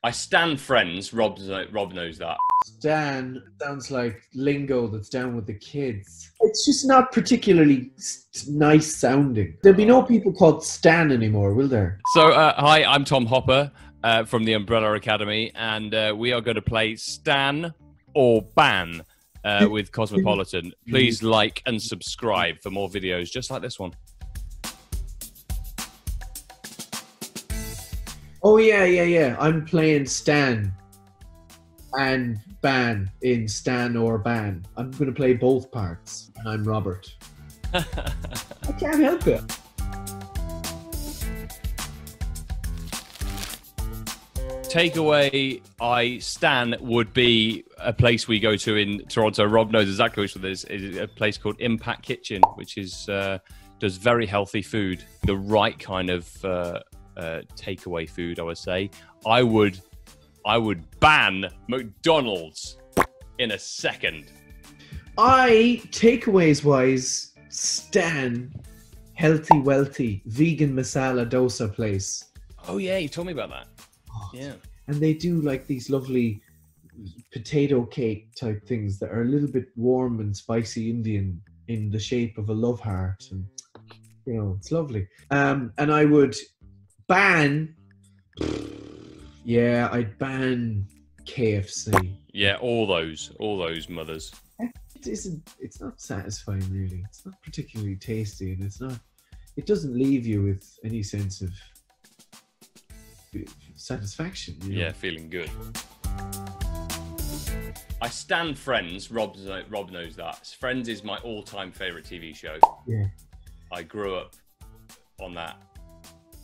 I stand friends. Rob knows that. Stan sounds like lingo that's down with the kids. It's just not particularly nice sounding. There'll be no people called Stan anymore, will there? So, hi, I'm Tom Hopper from the Umbrella Academy, and we are going to play Stan or Ban with Cosmopolitan. Please like and subscribe for more videos just like this one. Oh, yeah. I'm playing Stan and Ban in Stan or Ban. I'm going to play both parts, and I'm Robert. I can't help it. Takeaway, Stan would be a place we go to in Toronto. Rob knows exactly which one it is a place called Impact Kitchen, which is does very healthy food, the right kind of takeaway food, I would say. I would ban McDonald's in a second. Takeaways wise, Stan, healthy, wealthy, vegan masala dosa place. Oh yeah, you told me about that. Oh, yeah. And they do like these lovely potato cake type things that are a little bit warm and spicy Indian in the shape of a love heart, and you know, it's lovely. And I would ban, yeah, I'd ban KFC. Yeah, all those mothers. It's not satisfying really. It's not particularly tasty, and it doesn't leave you with any sense of satisfaction. You know? Yeah, feeling good. I stand Friends. Rob knows that. Friends is my all-time favorite TV show. Yeah. I grew up on that,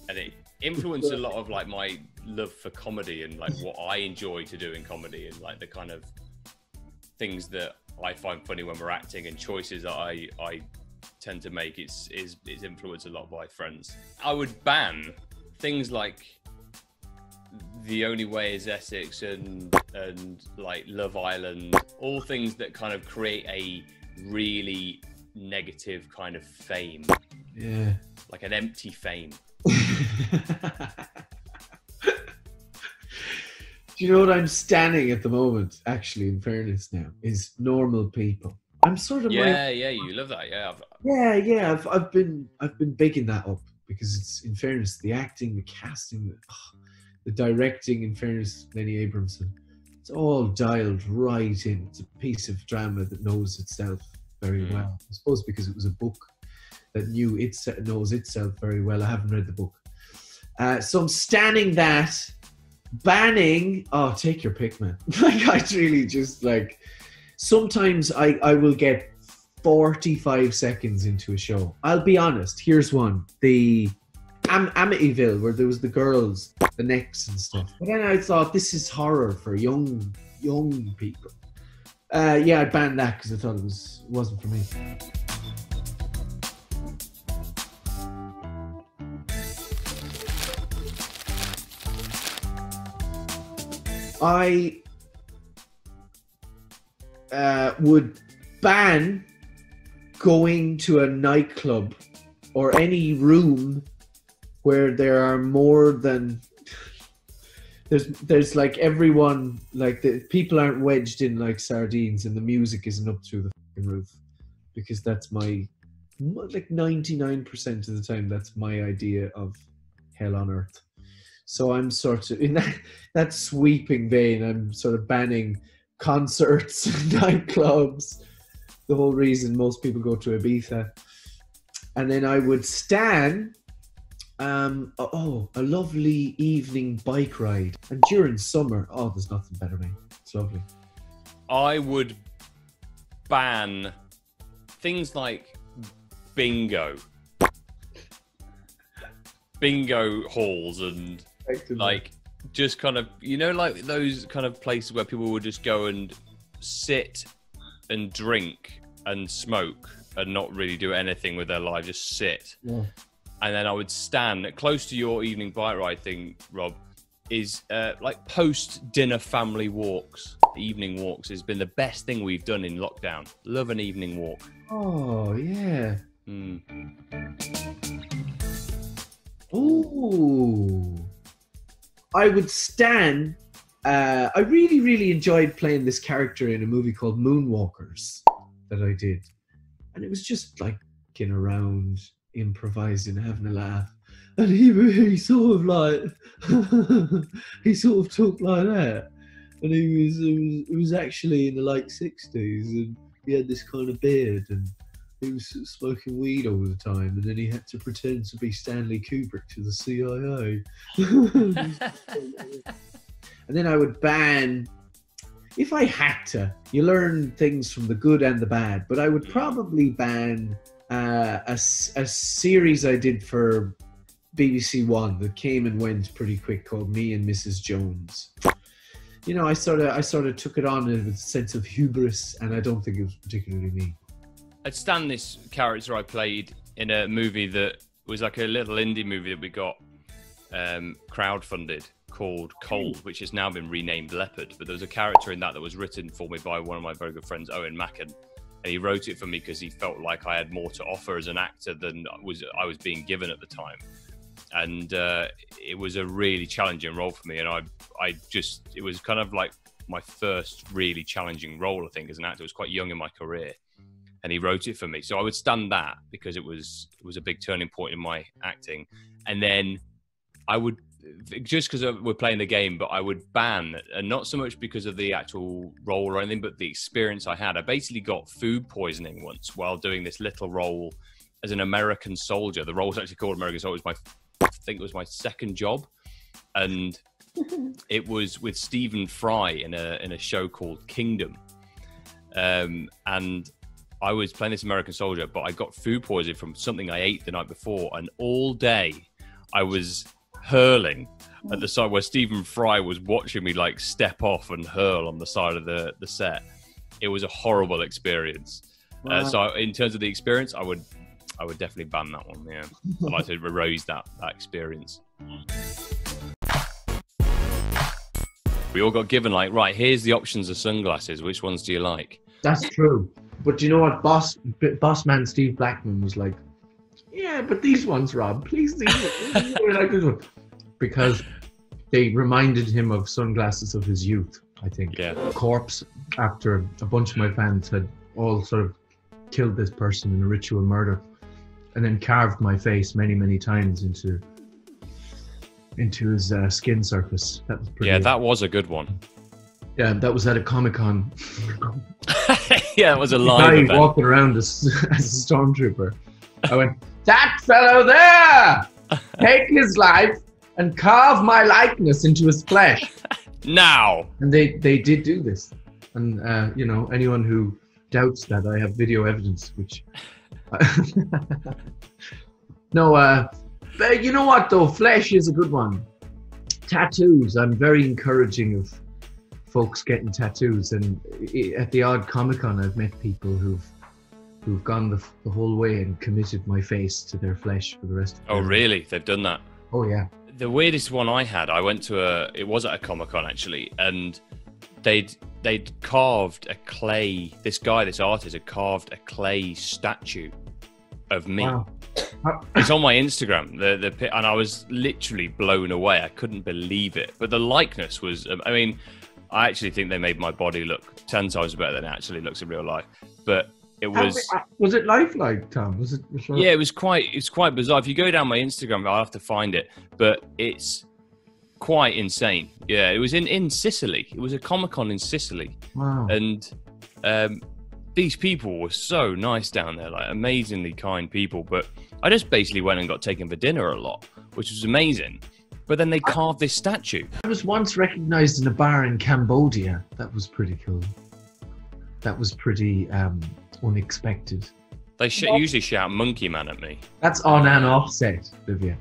and it influenced a lot of like my love for comedy and like what I enjoy to do in comedy, and like the kind of things that I find funny when we're acting and choices that I tend to make. Is influenced a lot by Friends. I would ban things like The Only Way Is Essex and like Love Island, all things that kind of create a really negative kind of fame. Yeah. Like an empty fame. Do you know what I'm standing at the moment, actually, in fairness now, is normal people. I'm sort of yeah, you love that, yeah. I've been bigging that up because it's, in fairness, the acting, the casting, the directing, in fairness, Lenny Abramson, it's all dialed right in. It's a piece of drama that knows itself very well. I suppose because it was a book that knows itself very well. I haven't read the book. So I'm standing that, banning, take your pick, man. Like, I'd really just like, sometimes I will get 45 seconds into a show. I'll be honest, here's one. The Amityville, where there was the girls, the necks and stuff. But then I thought, this is horror for young people. Yeah, I'd ban that because I thought it wasn't for me. I would ban going to a nightclub or any room where there are more than there's like everyone, like the people aren't wedged in like sardines and the music isn't up through the fucking roof, because that's my, like 99% of the time, that's my idea of hell on earth. So I'm sort of in that sweeping vein. I'm sort of banning concerts, nightclubs, the whole reason most people go to Ibiza. And then I would stan a lovely evening bike ride. And during summer, there's nothing better, mate. It's lovely. I would ban things like bingo halls and like just kind of, you know, like those kind of places where people would just go and sit and drink and smoke and not really do anything with their life, just sit. Yeah. And then I would stand close to your evening bike ride thing, Rob, is like post-dinner family walks. Evening walks has been the best thing we've done in lockdown. Love an evening walk. Oh, yeah. Mm. Ooh. I would stan I really, really enjoyed playing this character in a movie called Moonwalkers that I did. And it was just like getting around, improvising, having a laugh. And he sort of like, he sort of talked like that. And it was actually in the late 60s, and he had this kind of beard, and he was smoking weed all the time, and then he had to pretend to be Stanley Kubrick to the CIA. And then I would ban, if I had to, you learn things from the good and the bad, but I would probably ban a series I did for BBC One that came and went pretty quick called Me and Mrs. Jones. You know, I sort of took it on with a sense of hubris, and I don't think it was particularly me. I'd stand this character I played in a movie that was like a little indie movie that we got crowdfunded called Cold, which has now been renamed Leopard. But there was a character in that was written for me by one of my very good friends, Owen Macken. And he wrote it for me because he felt like I had more to offer as an actor than I was being given at the time. And it was a really challenging role for me. And it was kind of like my first really challenging role, I think, as an actor. I was quite young in my career. And he wrote it for me. So I would stand that because it was a big turning point in my acting. And then I would, just because we're playing the game, but I would ban, and not so much because of the actual role or anything, but the experience I had. I basically got food poisoning once while doing this little role as an American soldier. The role was actually called American Soldier. I think it was my second job. And it was with Stephen Fry in a show called Kingdom. And I was playing this American soldier, but I got food poisoning from something I ate the night before. And all day I was hurling at the side where Stephen Fry was watching me like step off and hurl on the side of the set. It was a horrible experience. Wow. So in terms of the experience, I would definitely ban that one. Yeah, I'd like to erase that experience. We all got given like, right, here's the options of sunglasses. Which ones do you like? That's true. But you know what, boss man Steve Blackman was like, yeah, but these ones, Rob, please, these ones. Like this one. Because they reminded him of sunglasses of his youth, I think. Yeah. Corpse, after a bunch of my fans had all sort of killed this person in a ritual murder, and then carved my face many, many times into his skin surface. That was pretty. Yeah, that was a good one. Yeah, that was at a Comic-Con. Yeah, it was a live guy event. Walking around as a stormtrooper. I went, that fellow there! Take his life and carve my likeness into his flesh. Now! And they did do this. And, you know, anyone who doubts that, I have video evidence, which... No, but you know what, though? Flesh is a good one. Tattoos. I'm very encouraging of folks getting tattoos, and at the odd Comic-Con I've met people who've gone the whole way and committed my face to their flesh for the rest of their life. Really? They've done that? Oh yeah. The weirdest one I had, I went to it was at a Comic-Con actually, and they'd carved a clay, this artist had carved a clay statue of me. Wow. It's on my Instagram, and I was literally blown away. I couldn't believe it. But the likeness was, I mean, I actually think they made my body look 10 times better than it actually looks in real life. But it was... Was it lifelike, Tom? Was it? Yeah, it was quite bizarre. If you go down my Instagram, I'll have to find it. But it's quite insane. Yeah, it was in Sicily. It was a Comic-Con in Sicily. Wow. And these people were so nice down there, like amazingly kind people. But I just basically went and got taken for dinner a lot, which was amazing. But then they carved this statue. I was once recognized in a bar in Cambodia. That was pretty cool. That was pretty unexpected. They usually shout "Monkey Man" at me. That's on and offset, Vivian.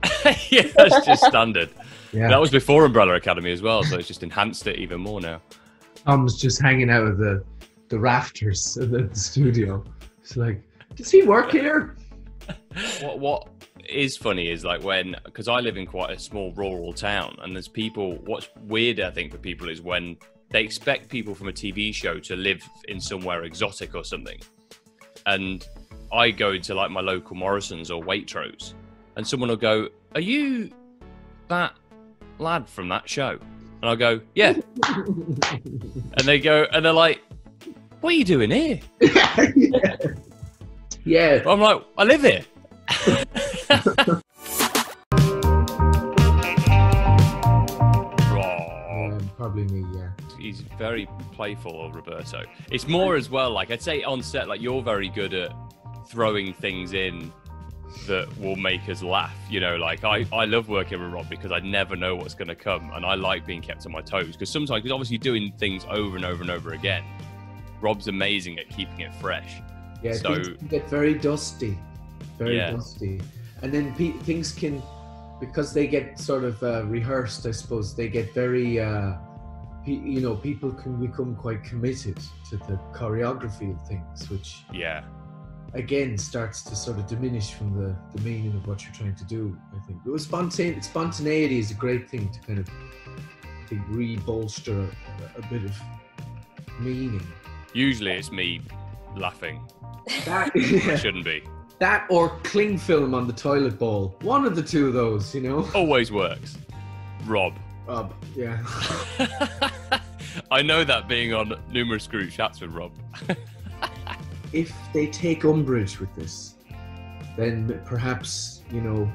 Yeah, that's just standard. Yeah. That was before Umbrella Academy as well, so it's just enhanced it even more now. Tom's just hanging out of the rafters of the studio. It's like, does he work here? What is funny is like because I live in quite a small rural town, and there's people, what's weird I think for people is when they expect people from a TV show to live in somewhere exotic or something. And I go into like my local Morrison's or Waitrose, and someone will go, "Are you that lad from that show?" And And I go, yeah. And they go, and they're like, what are you doing here? Yeah. I'm like, I live here. Probably me, yeah. He's very playful, Roberto. It's more as well, like I'd say on set, like you're very good at throwing things in that will make us laugh. You know, like I love working with Rob because I never know what's going to come, and I like being kept on my toes because sometimes, because obviously doing things over and over and over again, Rob's amazing at keeping it fresh. Yeah, so things can get very dusty, dusty, and then things can, because they get sort of rehearsed, I suppose, they get very, you know, people can become quite committed to the choreography of things, which again starts to sort of diminish from the meaning of what you're trying to do, I think. But spontaneity is a great thing to kind of, I think, re-bolster a bit of meaning. Usually it's me laughing. That, It shouldn't be. That or cling film on the toilet bowl. One of the two of those, you know? Always works. Rob, yeah. I know that being on numerous group chats with Rob. If they take umbrage with this, then perhaps, you know,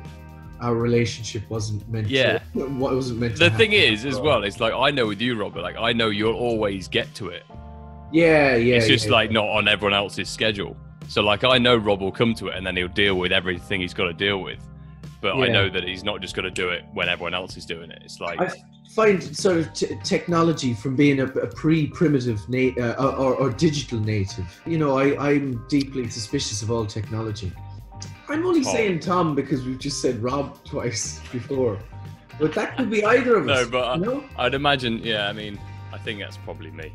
our relationship wasn't meant to. What wasn't meant to. The thing is, as well, it's like I know with you, Rob, but like I know you'll always get to it. Yeah. It's just like not on everyone else's schedule. So like I know Rob will come to it and then he'll deal with everything he's got to deal with. But I know that he's not just going to do it when everyone else is doing it. It's like, I find sort of technology from being a pre-primitive or digital native. You know, I'm deeply suspicious of all technology. I'm only saying Tom because we've just said Rob twice before, but that could be either of us. No, but you know? I'd imagine. Yeah, I mean, I think that's probably me.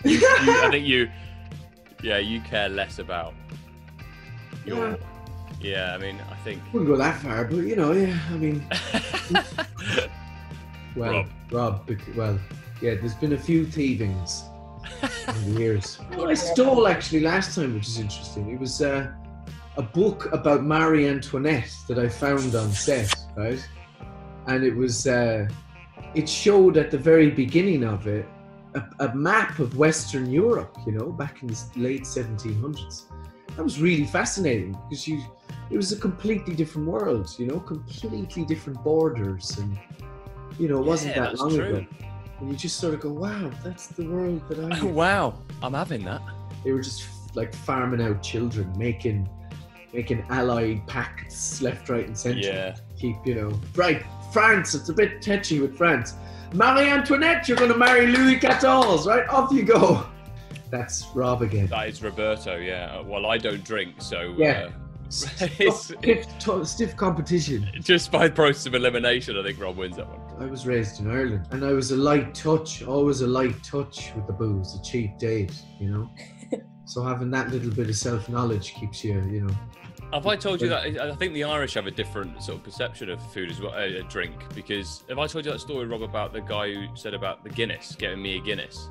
I think you care less about your. Yeah, I mean, I think... Wouldn't go that far, but, you know, I mean... Rob, there's been a few thievings in the years. Well, I stole, actually, last time, which is interesting. It was a book about Marie Antoinette that I found on set, right? And it was... it showed at the very beginning of it a map of Western Europe, you know, back in the late 1700s. That was really fascinating because it was a completely different world, you know, completely different borders, and you know, it wasn't that long ago. And you just sort of go, wow, that's the world that I. Wow, I'm having that. They were just like farming out children, making allied pacts left, right, and centre. Yeah. Keep, you know, right, France. It's a bit touchy with France. Marie Antoinette, you're going to marry Louis XIV, right? Off you go. That's Rob again. That is Roberto, yeah. Well, I don't drink, so... Yeah. Stiff competition. Just by process of elimination, I think Rob wins that one. I was raised in Ireland, and I was always a light touch with the booze, a cheap date, you know? So having that little bit of self-knowledge keeps you, you know... Have I told you that? I think the Irish have a different sort of perception of food as well, a drink, because have I told you that story, Rob, about the guy who said about the Guinness, getting me a Guinness?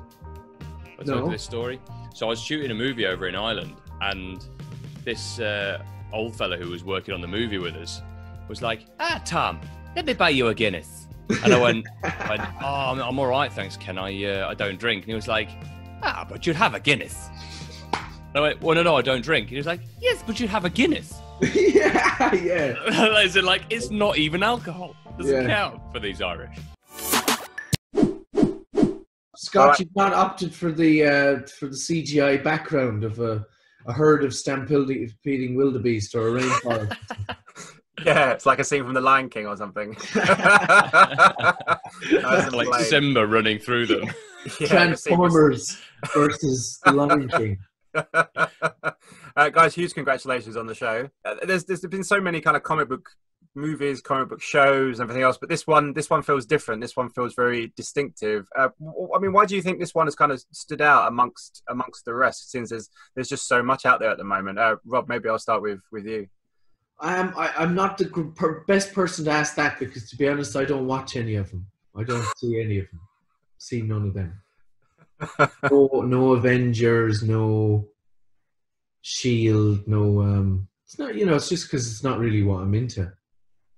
I told you this story. So I was shooting a movie over in Ireland, and this old fella who was working on the movie with us was like, Tom, let me buy you a Guinness. And I went, oh, I'm all right, thanks, Ken. I don't drink. And he was like, but you'd have a Guinness. And I went, well, no, I don't drink. And he was like, yes, but you'd have a Guinness. yeah. I said, like, it's not even alcohol. It doesn't count for these Irish. Scott, you've not opted for the CGI background of a herd of stampeding wildebeest or a rainforest. Yeah, it's like a scene from The Lion King or something. Like Simba running through them. Transformers versus The Lion King. Guys, huge congratulations on the show. There's been so many kind of comic book movies, comic book shows, and everything else, but this one feels different. This one feels very distinctive. I mean, why do you think this one has kind of stood out amongst the rest, since there's just so much out there at the moment? Rob, maybe I'll start with you. I'm not the best person to ask that, because to be honest, I don't watch any of them. I don't see any of them. See none of them. No Avengers, no Shield, no. It's not. You know, it's just because it's not really what I'm into.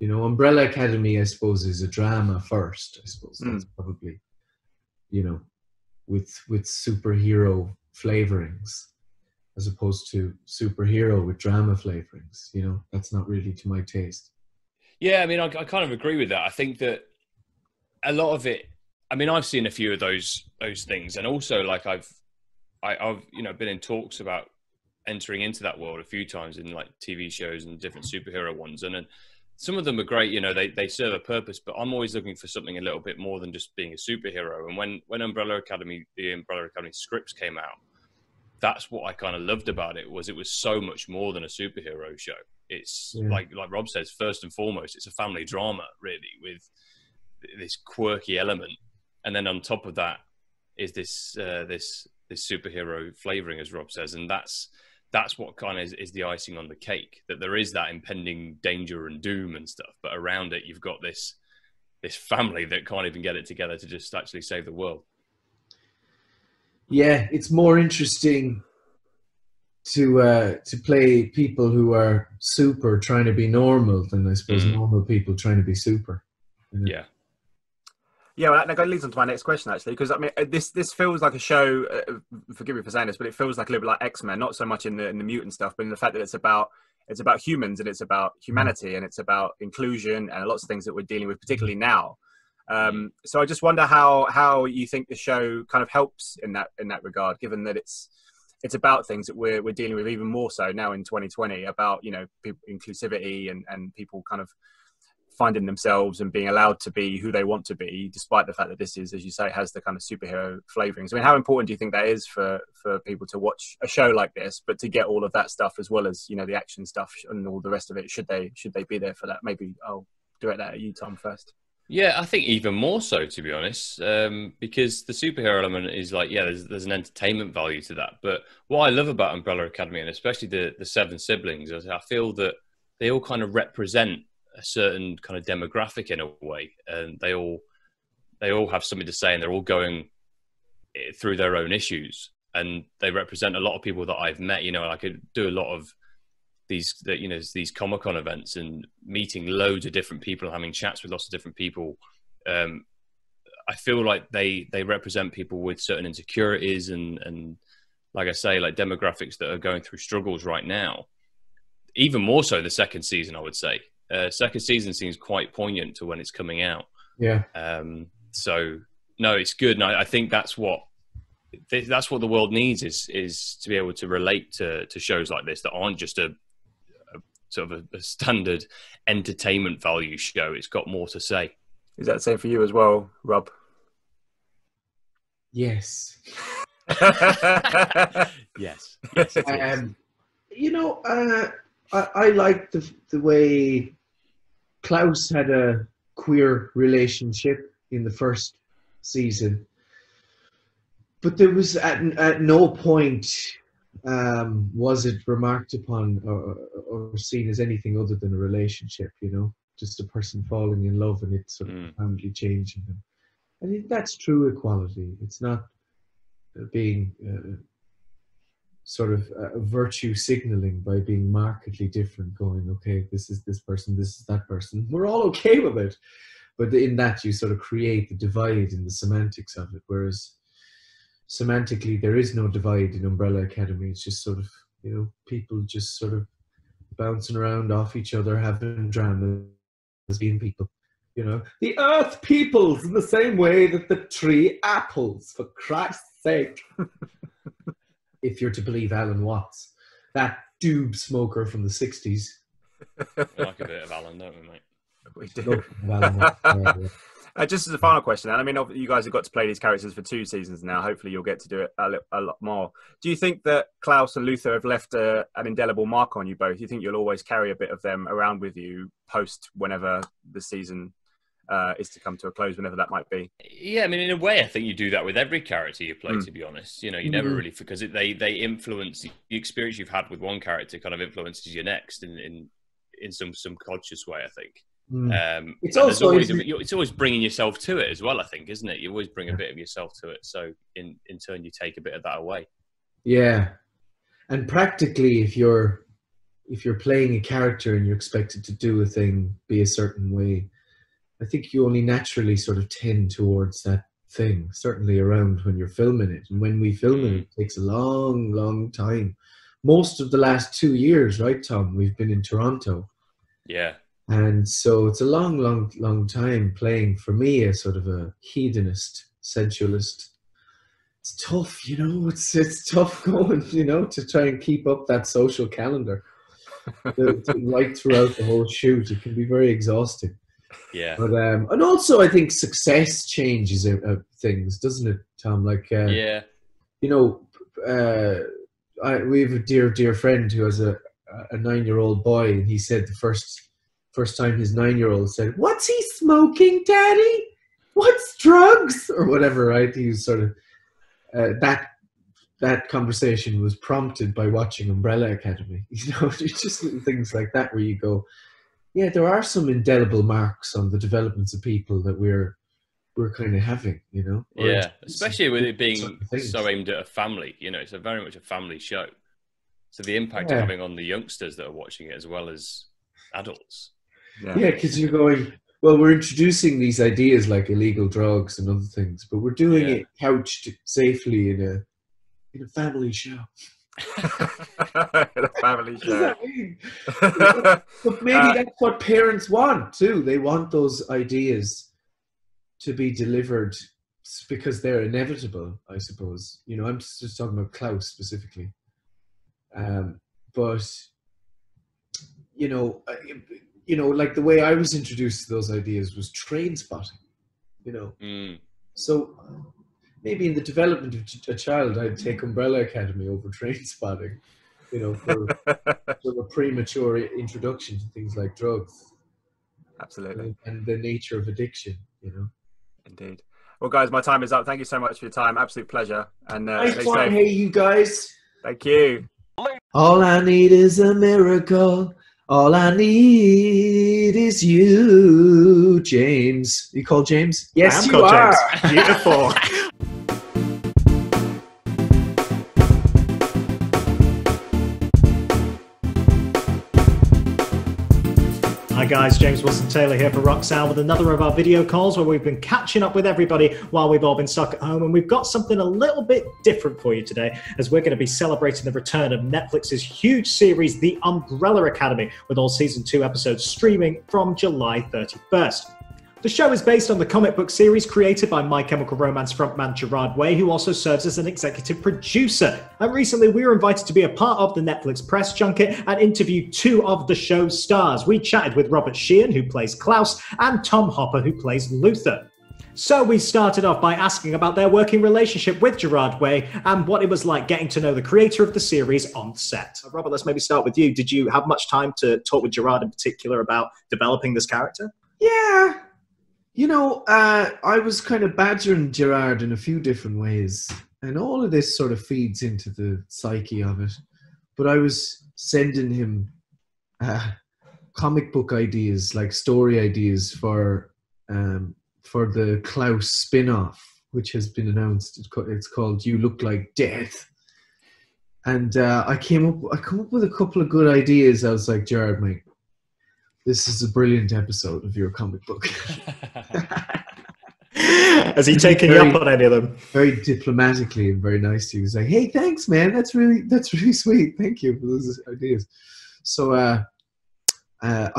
You know, Umbrella Academy, I suppose, is a drama first. I suppose that's probably you know, with superhero flavorings, as opposed to superhero with drama flavorings. You know, that's not really to my taste. Yeah, I mean, I kind of agree with that. I think that a lot of it. I mean, I've seen a few of those things, and also like I've been in talks about entering into that world a few times in like TV shows and different superhero ones, and then some of them are great. You know, they serve a purpose, but I'm always looking for something a little bit more than just being a superhero. And when the Umbrella Academy scripts came out, that's what I kind of loved about it. Was so much more than a superhero show. It's like Rob says, first and foremost, it's a family drama, really, with this quirky element, and then on top of that is this superhero flavoring, as Rob says, and that's what kind of is the icing on the cake. That there is that impending danger and doom and stuff, but around it you've got this family that can't even get it together to just actually save the world. Yeah, it's more interesting to play people who are super trying to be normal than, I suppose, normal people trying to be super. You know? Yeah. Yeah, well, that leads on to my next question, actually, because I mean, this feels like a show. Forgive me for saying this, but it feels like a little bit like X-Men, not so much in the mutant stuff, but in the fact that it's about humans and it's about humanity and it's about inclusion and lots of things that we're dealing with, particularly now. So I just wonder how you think the show kind of helps in that regard, given that it's about things that we're dealing with even more so now in 2020, about, you know, people, inclusivity and people kind of finding themselves and being allowed to be who they want to be, despite the fact that this is, as you say, has the kind of superhero flavorings. I mean, how important do you think that is for people to watch a show like this, but to get all of that stuff as well as, you know, the action stuff and all the rest of it? Should they be there for that? Maybe I'll direct that at you, Tom, first. Yeah, I think even more so, to be honest, because the superhero element is like, yeah, there's an entertainment value to that. But what I love about Umbrella Academy, and especially the seven siblings, is I feel that they all kind of represent a certain kind of demographic in a way, and they all have something to say, and they're all going through their own issues, and they represent a lot of people that I've met. You know, I could do a lot of these Comic-Con events and meeting loads of different people, having chats with lots of different people. I feel like they represent people with certain insecurities and like I say, like demographics that are going through struggles right now. Even more so the second season, I would say. Second season seems quite poignant to when it's coming out. Yeah. So no, it's good, and I think that's what the world needs is to be able to relate to shows like this that aren't just a sort of a standard entertainment value show. It's got more to say. Is that the same for you as well, Rob? Yes. Yes. Yes. It is. You know, I like the way Klaus had a queer relationship in the first season, but there was at no point was it remarked upon or seen as anything other than a relationship. You know, just a person falling in love and it sort of profoundly changing them. I think that's true equality. It's not being sort of virtue signaling by being markedly different, going, okay, this is this person, this is that person. We're all okay with it. But in that, you sort of create the divide in the semantics of it. Whereas semantically, there is no divide in Umbrella Academy. It's just sort of, you know, people just sort of bouncing around off each other, having dramas, being people. You know, the earth peoples in the same way that the tree apples, for Christ's sake. If you're to believe Alan Watts, that doob smoker from the 60s. We like a bit of Alan, don't we, mate? We do. Just as a final question, and I mean, you guys have got to play these characters for 2 seasons now. Hopefully, you'll get to do it a lot more. Do you think that Klaus and Luther have left an indelible mark on you both? Do you think you'll always carry a bit of them around with you post whenever the season is to come to a close, whenever that might be? Yeah, I mean, in a way, I think you do that with every character you play, to be honest. You know, you never really, because they influence the experience you've had with one character kind of influences your next in some subconscious way, I think. It's also it's always bringing yourself to it as well, I think, isn't it? You always bring a bit of yourself to it, so in turn you take a bit of that away. Yeah, and practically, if you're playing a character and you're expected to do a thing, be a certain way, I think you only naturally sort of tend towards that thing, certainly around when you're filming it. And when we film it, it takes a long, long time. Most of the last 2 years, right, Tom? We've been in Toronto. Yeah. And so it's a long, long, long time playing for me as sort of a hedonist, sensualist. It's tough, you know, it's tough going, you know, to try and keep up that social calendar. Right throughout the whole shoot. It can be very exhausting. Yeah. But and also I think success changes things, doesn't it, Tom? Like yeah. You know, we have a dear friend who has a 9-year-old boy, and he said the first time his 9-year-old said, "What's he smoking, Daddy? What's drugs?" or whatever, right? He was sort of that conversation was prompted by watching Umbrella Academy. You know, it's just little things like that where you go, yeah, there are some indelible marks on the developments of people that we're kind of having, you know. Yeah, especially with it being so aimed at a family. You know, it's very much a family show. So the impact of having on the youngsters that are watching it as well as adults. Yeah, because you're going, well, we're introducing these ideas like illegal drugs and other things, but we're doing it couched safely in a family show. A family show. What does that mean? But maybe that's what parents want too. They want those ideas to be delivered because they're inevitable, I suppose. You know, I'm just talking about Klaus specifically. But you know, like the way I was introduced to those ideas was Train Spotting. You know, so maybe in the development of a child, I'd take Umbrella Academy over Train Spotting, you know, for sort of a premature introduction to things like drugs. Absolutely. And the nature of addiction, you know. Indeed. Well, guys, my time is up. Thank you so much for your time. Absolute pleasure. And nice one. Hey, you guys. Thank you. All I need is a miracle. All I need is you, James. You called James? Yes, you are. James. Beautiful. Hi guys, James Wilson-Taylor here for Roxanne with another of our video calls where we've been catching up with everybody while we've all been stuck at home, and we've got something a little bit different for you today as we're going to be celebrating the return of Netflix's huge series, The Umbrella Academy, with all season 2 episodes streaming from July 31st. The show is based on the comic book series created by My Chemical Romance frontman Gerard Way, who also serves as an executive producer. And recently we were invited to be a part of the Netflix press junket and interview 2 of the show's stars. We chatted with Robert Sheehan, who plays Klaus, and Tom Hopper, who plays Luther. So we started off by asking about their working relationship with Gerard Way and what it was like getting to know the creator of the series on set. Robert, let's maybe start with you. Did you have much time to talk with Gerard in particular about developing this character? Yeah. You know, I was kind of badgering Gerard in a few different ways, and all of this sort of feeds into the psyche of it. But I was sending him comic book ideas, like story ideas for the Klaus spin-off, which has been announced. It's called You Look Like Death. And I come up with a couple of good ideas. I was like, Gerard, mate, this is a brilliant episode of your comic book. Has he taken you up on any of them? Very diplomatically and very nicely. He was like, "Hey, thanks, man. That's really sweet. Thank you for those ideas." So I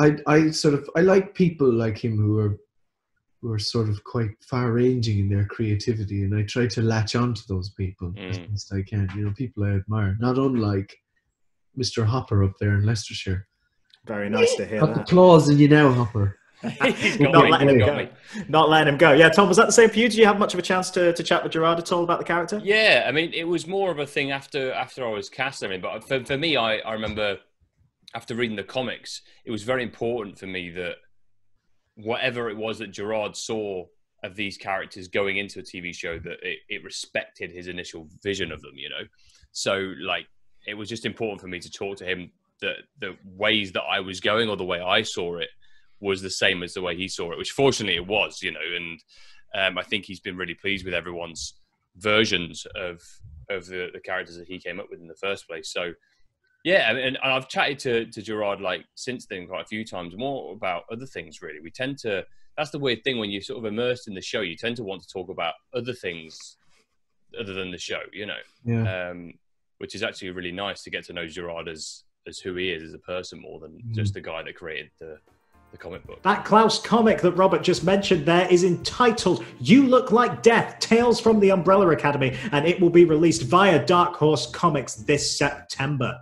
like people like him who are sort of quite far-ranging in their creativity, and I try to latch on to those people as best I can. You know, people I admire, not unlike Mr. Hopper up there in Leicestershire. Very nice to hear that. Got the claws in you now, Hopper. Not letting him go. Not letting him go. Yeah, Tom, was that the same for you? Did you have much of a chance to chat with Gerard at all about the character? Yeah, I mean, it was more of a thing after I was cast. I mean, but for me, I remember after reading the comics, it was very important for me that whatever it was that Gerard saw of these characters going into a TV show, that it respected his initial vision of them, you know? So, like, it was just important for me to talk to him that the ways that I was going or the way I saw it was the same as the way he saw it, which fortunately it was, you know, and I think he's been really pleased with everyone's versions of the characters that he came up with in the first place. So, yeah, and I've chatted to Gerard, like, since then quite a few times more about other things, really. We tend to, that's the weird thing when you're sort of immersed in the show. You tend to want to talk about other things other than the show, you know. Yeah. Which is actually really nice to get to know Gerard as who he is as a person more than just the guy that created the comic book. That Klaus comic that Robert just mentioned there is entitled You Look Like Death, Tales from the Umbrella Academy, and it will be released via Dark Horse Comics this September.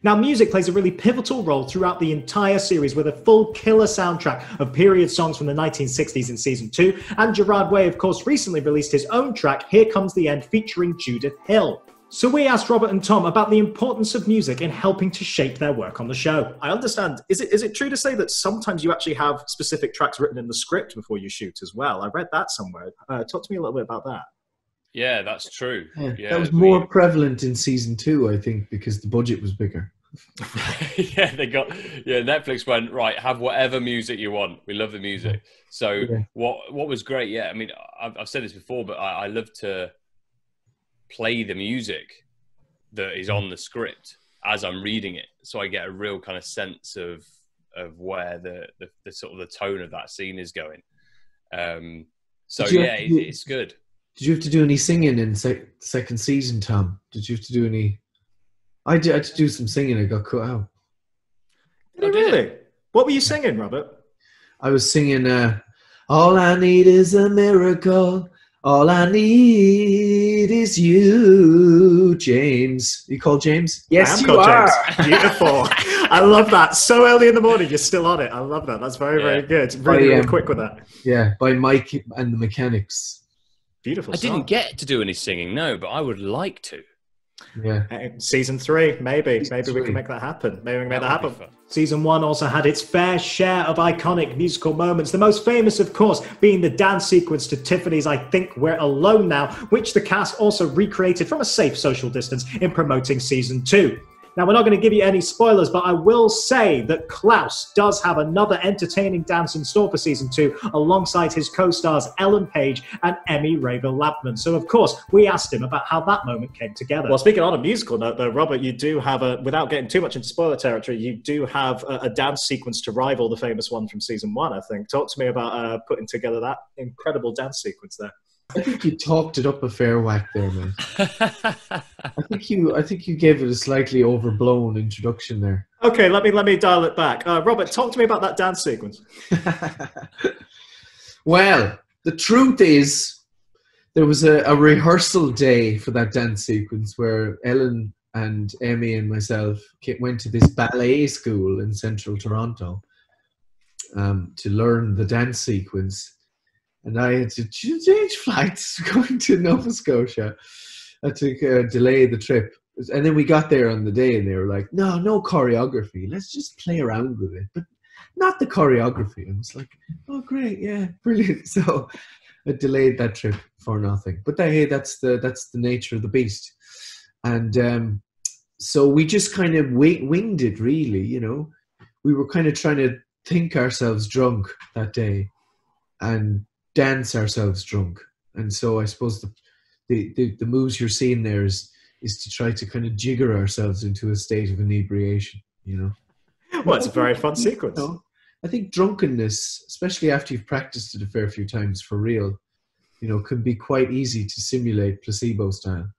Now, music plays a really pivotal role throughout the entire series with a full killer soundtrack of period songs from the 1960s in Season 2, and Gerard Way, of course, recently released his own track, Here Comes the End, featuring Judith Hill. So we asked Robert and Tom about the importance of music in helping to shape their work on the show. I understand. Is it true to say that sometimes you actually have specific tracks written in the script before you shoot as well? I read that somewhere. Talk to me a little bit about that. Yeah, that's true. Yeah, that was more prevalent in Season 2, I think, because the budget was bigger. Netflix went, right, have whatever music you want. We love the music. So what was great, I mean, I've said this before, but I love to play the music that is on the script as I'm reading it, so I get a real kind of sense of where the sort of the tone of that scene is going. It's good. Did you have to do any singing in second season, Tom? Did you have to do any? I had to do some singing. I got cut out. Did you really? What were you singing, Robert? I was singing All I Need Is a Miracle. All I need is you, James. You called James? Yes, you are. James. Beautiful. I love that. So early in the morning, you're still on it. I love that. That's very, very good. Really quick with that. Yeah, by Mike and the Mechanics. Beautiful. I didn't get to do any singing, no, but I would like to. Yeah. Season 3, maybe we can make that happen. Maybe we can make that happen. Season 1 also had its fair share of iconic musical moments. The most famous, of course, being the dance sequence to Tiffany's I Think We're Alone Now, which the cast also recreated from a safe social distance in promoting Season 2. Now, we're not going to give you any spoilers, but I will say that Klaus does have another entertaining dance in store for Season 2 alongside his co-stars Ellen Page and Emmy Raver-Lampman. So, of course, we asked him about how that moment came together. Well, speaking on a musical note, though, Robert, you do have without getting too much into spoiler territory, you do have a dance sequence to rival the famous one from Season 1, I think. Talk to me about putting together that incredible dance sequence there. I think you talked it up a fair whack there, man. I think you gave it a slightly overblown introduction there. Okay, let me dial it back. Robert, talk to me about that dance sequence. Well, the truth is, there was a rehearsal day for that dance sequence where Ellen and Emmy and myself went to this ballet school in central Toronto to learn the dance sequence. And I had to change flights going to Nova Scotia. I had to delay the trip. And then we got there on the day and they were like, no choreography. Let's just play around with it. But not the choreography. I was like, oh, great. Yeah, brilliant. So I delayed that trip for nothing. But hey, that's the nature of the beast. And so we just kind of winged it, really, you know. We were kind of trying to think ourselves drunk that day and dance ourselves drunk. And so I suppose the moves you're seeing there is to try to kind of jigger ourselves into a state of inebriation, you know. Well, it's a very fun sequence. You know, I think drunkenness, especially after you've practiced it a fair few times for real, you know, can be quite easy to simulate placebo style.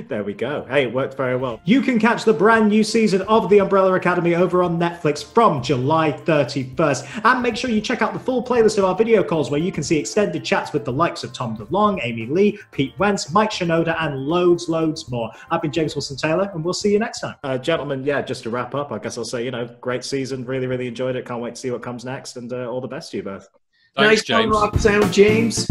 There we go. Hey, it worked very well. You can catch the brand new season of The Umbrella Academy over on Netflix from July 31st. And make sure you check out the full playlist of our video calls where you can see extended chats with the likes of Tom DeLonge, Amy Lee, Pete Wentz, Mike Shinoda, and loads more. I've been James Wilson-Taylor, and we'll see you next time. Gentlemen, just to wrap up, I guess I'll say, you know, great season. Really, really enjoyed it. Can't wait to see what comes next, and all the best to you both. Thanks, James. Nice rock sound, James.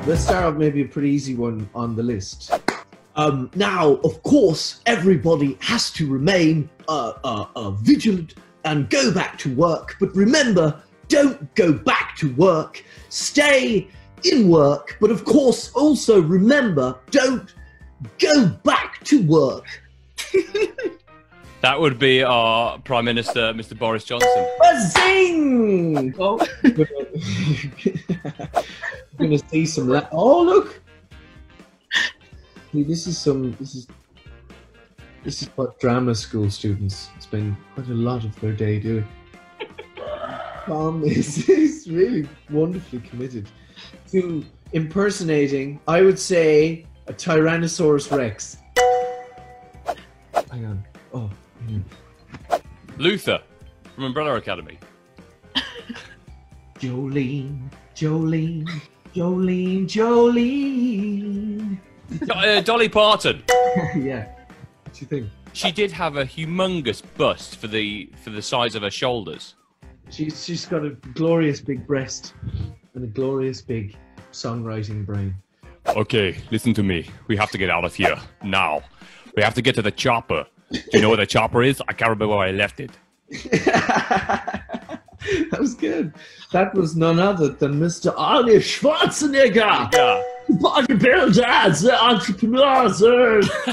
Let's start off maybe a pretty easy one on the list. Now, of course, everybody has to remain vigilant and go back to work. But remember, don't go back to work. Stay in work. But of course, also remember, don't go back to work. That would be our Prime Minister, Mr. Boris Johnson. Zing! Oh, I'm gonna see some. Oh, look! See, this is what drama school students spend quite a lot of their day doing. Tom is really wonderfully committed to impersonating, I would say, a Tyrannosaurus Rex. Hang on. Oh. Luther from Umbrella Academy. Jolene, Jolene, Jolene, Jolene. Dolly Parton. Yeah. What do you think? She did have a humongous bust for the size of her shoulders. She's got a glorious big breast and a glorious big songwriting brain. Okay, listen to me. We have to get out of here now. We have to get to the chopper. Do you know where the chopper is? I can't remember where I left it. That was good. That was none other than Mr. Arnie Schwarzenegger. Yeah. Bodybuilders, the entrepreneurs,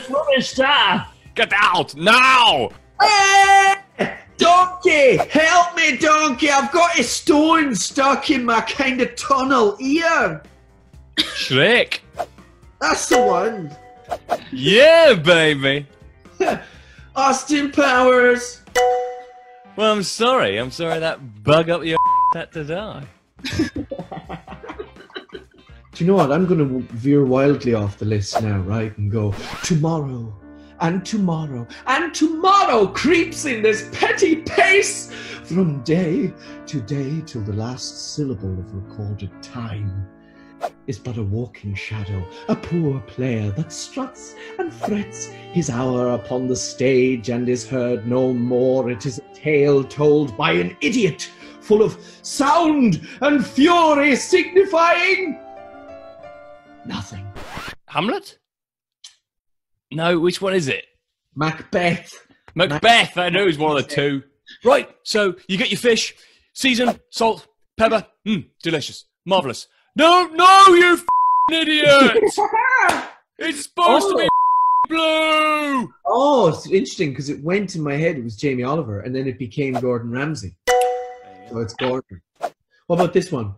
movie star. Get out now! Hey! Donkey! Help me, Donkey! I've got a stone stuck in my kind of tunnel ear. Shrek. That's the one. Yeah, baby. Austin Powers. Well, I'm sorry. I'm sorry that bug up your had to die. Do you know what? I'm going to veer wildly off the list now, right? And go, tomorrow, and tomorrow, and tomorrow creeps in this petty pace from day to day till the last syllable of recorded time is but a walking shadow, a poor player that struts and frets his hour upon the stage and is heard no more. It is a tale told by an idiot, full of sound and fury, signifying nothing. Hamlet? No, which one is it? Macbeth. Macbeth. I know it's one of the two. Right, so you get your fish, season, salt, pepper. Delicious. Marvellous. No, you idiot! It's supposed to be blue! Oh, it's interesting because it went in my head, it was Jamie Oliver, and then it became Gordon Ramsay. So it's Gordon. What about this one?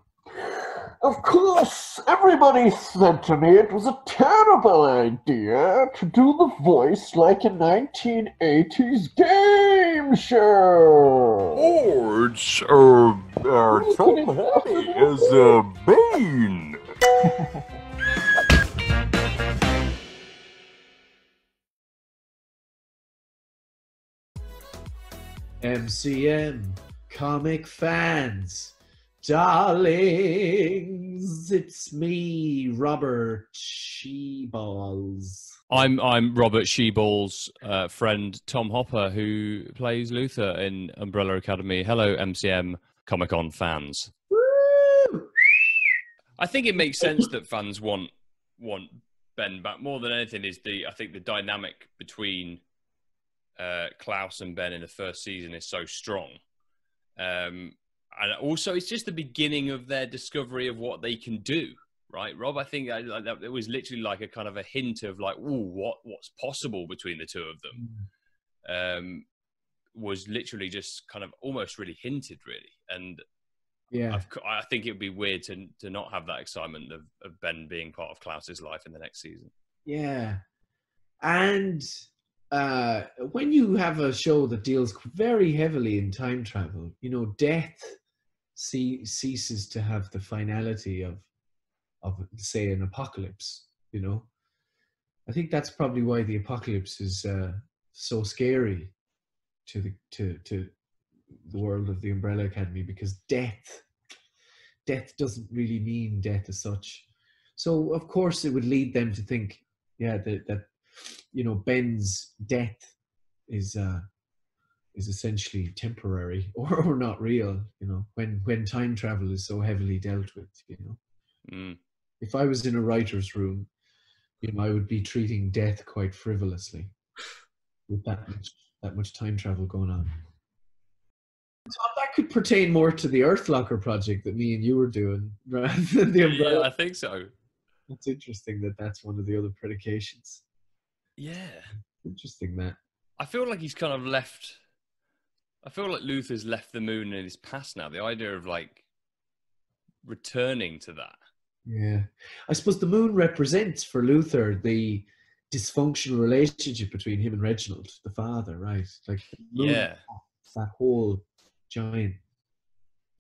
Of course, everybody said to me it was a terrible idea to do the voice like a 1980s game show. Oh, it's, Tom Hardy as Bane. MCM, comic fans, darlings, it's me, Robert Sheeballs. I'm Robert Sheeball's friend Tom Hopper, who plays Luther in Umbrella Academy. Hello, MCM Comic-Con fans. Woo! I think it makes sense that fans want Ben back. More than anything is I think the dynamic between Klaus and Ben in the first season is so strong. And also, it's just the beginning of their discovery of what they can do, right, Rob? I think it was literally like a kind of a hint of like, ooh, what's possible between the two of them. Was literally just kind of almost really hinted, really. And yeah, I think it would be weird to not have that excitement of Ben being part of Klaus's life in the next season. Yeah, and when you have a show that deals very heavily in time travel, you know, death ceases to have the finality of say an apocalypse. You know, I think that's probably why the apocalypse is so scary to the world of the Umbrella Academy, because death doesn't really mean death as such. So of course it would lead them to think, yeah, that you know, Ben's death is essentially temporary or not real, you know, when time travel is so heavily dealt with, you know. If I was in a writer's room, you know, I would be treating death quite frivolously with that much time travel going on. So that could pertain more to the Earthlocker project that me and you were doing rather than the Umbrella. Yeah, I think so. It's interesting that's one of the other predications. Yeah. Interesting that. I feel like he's kind of left. I feel like Luther's left the moon in his past now. The idea of like returning to that. Yeah, I suppose the moon represents for Luther the dysfunctional relationship between him and Reginald, the father, right? Like, the moon, Yeah. that whole giant.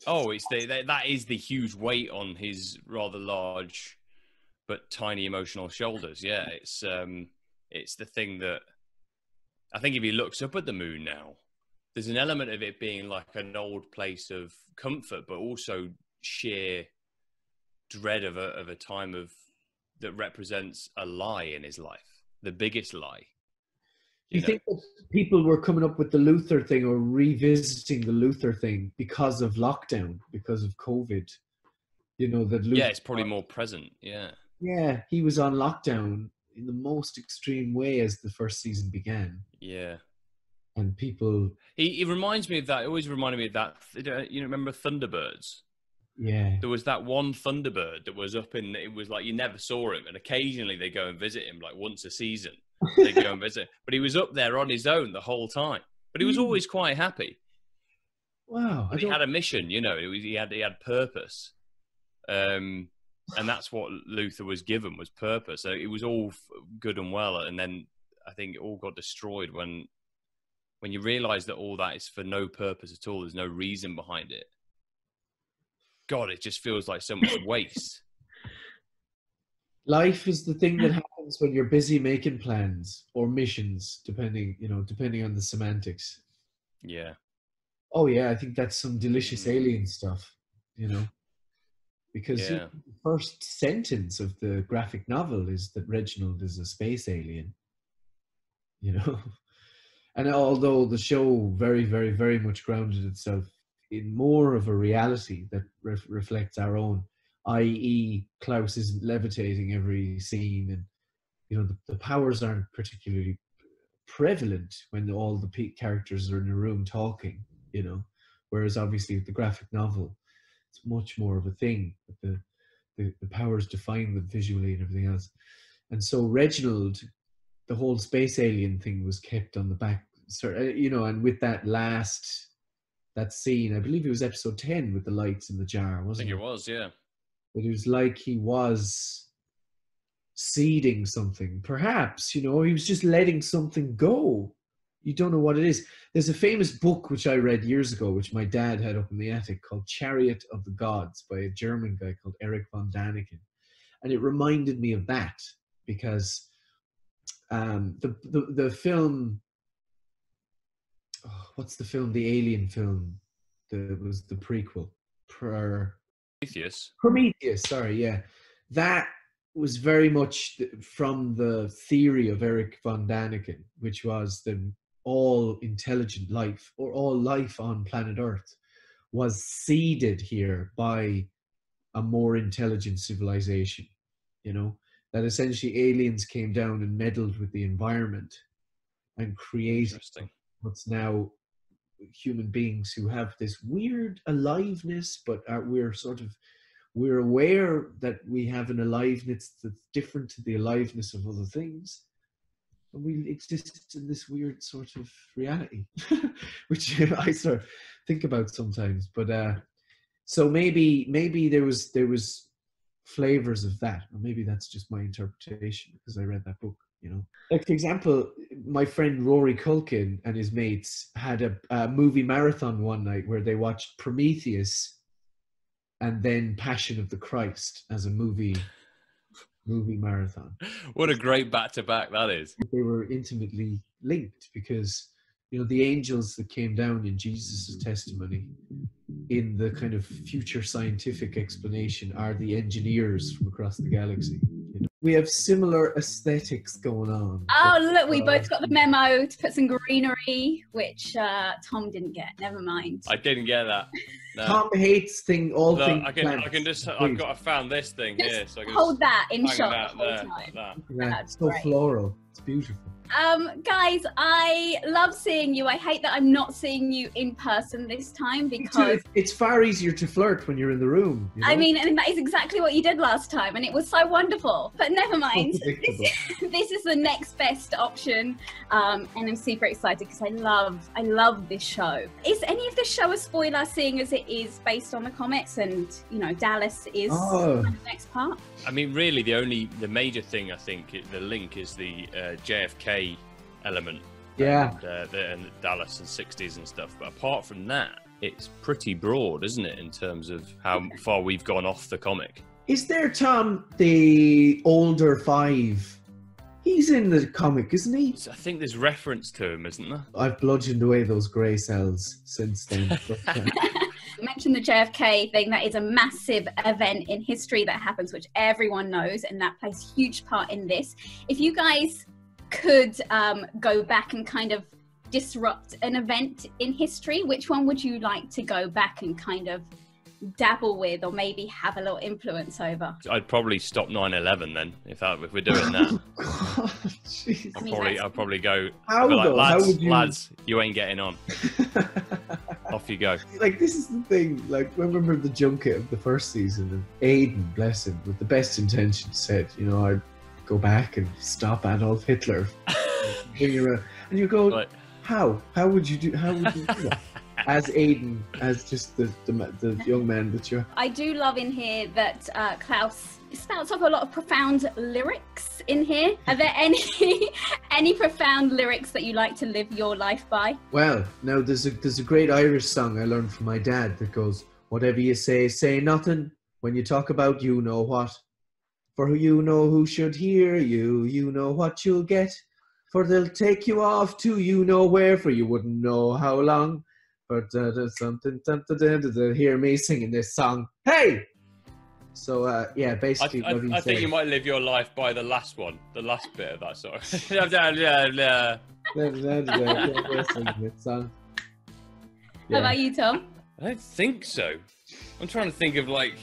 Oh, that is the huge weight on his rather large but tiny emotional shoulders. Yeah, it's the thing that I think if he looks up at the moon now, there's an element of it being like an old place of comfort, but also sheer dread of a time that represents a lie in his life, the biggest lie. Do you think that people were coming up with the Luther thing or revisiting the Luther thing because of lockdown, because of COVID? You know, that Luther, yeah, it's probably more present. Yeah. Yeah, he was on lockdown in the most extreme way as the first season began. Yeah. And people... He reminds me of that. It always reminded me of that. You know, remember Thunderbirds? Yeah. There was that one Thunderbird that was up in, it was like you never saw him. And occasionally they go and visit him, like once a season. They go and visit. But he was up there on his own the whole time. But he was always quite happy. Wow. He had a mission, you know. He had purpose. And that's what Luther was given, was purpose. So it was all good and well. And then I think it all got destroyed when you realize that all that is for no purpose at all. There's no reason behind it. God, it just feels like so much waste. Life is the thing that happens when you're busy making plans or missions, depending on the semantics. Yeah. Oh yeah, I think that's some delicious alien stuff, you know. Because the first sentence of the graphic novel is that Reginald is a space alien. You know? And although the show very, very, very much grounded itself in more of a reality that reflects our own, i.e. Klaus isn't levitating every scene, and you know the powers aren't particularly prevalent when all the characters are in a room talking, you know, whereas obviously with the graphic novel it's much more of a thing. The powers define them visually and everything else. And so Reginald, the whole space alien thing was kept on the back, you know, and with that scene, I believe it was episode 10 with the lights in the jar, wasn't it? I think it was, yeah. But it was like he was seeding something. Perhaps, you know, he was just letting something go. You don't know what it is. There's a famous book which I read years ago, which my dad had up in the attic, called Chariot of the Gods by a German guy called Erich von Däniken. And it reminded me of that because the film... what's the film? The Alien film that was the prequel. Prometheus, sorry, yeah. That was very much from the theory of Erich von Däniken, which was that all intelligent life, or all life on planet Earth, was seeded here by a more intelligent civilization. You know, that essentially aliens came down and meddled with the environment and created what's now human beings who have this weird aliveness, but we're aware that we have an aliveness that's different to the aliveness of other things. And we exist in this weird sort of reality, which I sort of think about sometimes. But so maybe there was flavors of that, or maybe that's just my interpretation because I read that book. You know, like for example, my friend Rory Culkin and his mates had a movie marathon one night where they watched Prometheus and then Passion of the Christ as a movie marathon. What a great back-to-back that is. They were intimately linked because, you know, the angels that came down in Jesus' testimony in the kind of future scientific explanation are the engineers from across the galaxy. You know? We have similar aesthetics going on. Oh, look, we both got the memo to put some greenery, which Tom didn't get. Never mind. I didn't get that. No. Tom hates things. I found this thing just here. So I can hold that in shot that the whole there, time. like that. It's so floral. It's beautiful. Guys, I love seeing you. I hate that I'm not seeing you in person this time because It's far easier to flirt when you're in the room. You know? I mean, and that is exactly what you did last time, and it was so wonderful. But never mind. This is the next best option, and I'm super excited because I love this show. Is any of this show a spoiler, seeing as it is based on the comics, and you know Dallas is the next part? I mean, really, the major thing I think the link is the JFK element. Yeah. And Dallas and 60s and stuff. But apart from that, it's pretty broad, isn't it, in terms of how far we've gone off the comic? Is there, Tom, the older Five? He's in the comic, isn't he? I think there's reference to him, isn't there? I've bludgeoned away those grey cells since then. You mentioned the JFK thing. That is a massive event in history that happens, which everyone knows, and that plays a huge part in this. If you guys could go back and kind of disrupt an event in history, which one would you like to go back and kind of dabble with, or maybe have a little influence over? I'd probably stop 9/11 then, if we're doing that. Jeez. I'd probably go. How be like, though? How would you... lads, you ain't getting on. Off you go. Like, this is the thing. Like, remember the junket of the first season, and Aiden, bless him, with the best intentions, said, you know, I'd go back and stop Adolf Hitler. Bring you around. And you go, Right. How would you do that? As Aiden, as just the young man that you're... I do love in here that Klaus spouts off a lot of profound lyrics in here. Are there any profound lyrics that you like to live your life by? Well, now there's a great Irish song I learned from my dad that goes, whatever you say nothing. When you talk about you know what. For you know who should hear you, you know what you'll get. For they'll take you off to you know where, for you wouldn't know how long. But there's something to hear me singing this song. Hey! So, yeah, basically what he's I think saying. you might live your life by the last one, the last bit of that song. How about you, Tom? I don't think so. I'm trying to think of, like,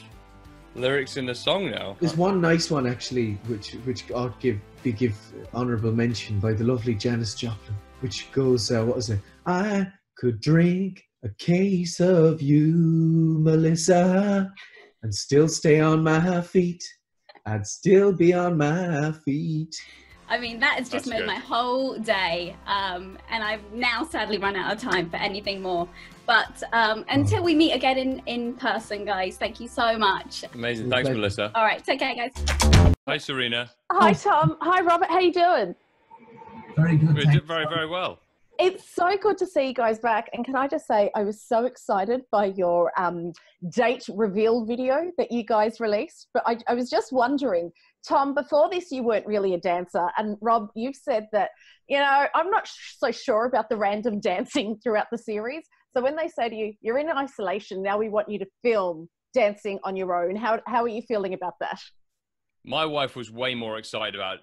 lyrics in the song now. There's one nice one, actually, which ought to give honourable mention by the lovely Janis Joplin, which goes, what is it? I could drink a case of you, Melissa, and still stay on my feet. I'd still be on my feet. I mean, that has just made my whole day, and I've now sadly run out of time for anything more. But until we meet again in person, guys, thank you so much. Amazing. Thanks, Melissa. All right, take care, guys. Hi, Serena. Hi, Tom. Hi, Robert. How you doing? Very good. We're doing very, very well. It's so good to see you guys back. And can I just say, I was so excited by your date reveal video that you guys released. But I was just wondering, Tom, before this, you weren't really a dancer. And Rob, you've said that, you know, I'm not so sure about the random dancing throughout the series. So when they say to you, you're in isolation, now we want you to film dancing on your own. How are you feeling about that? My wife was way more excited about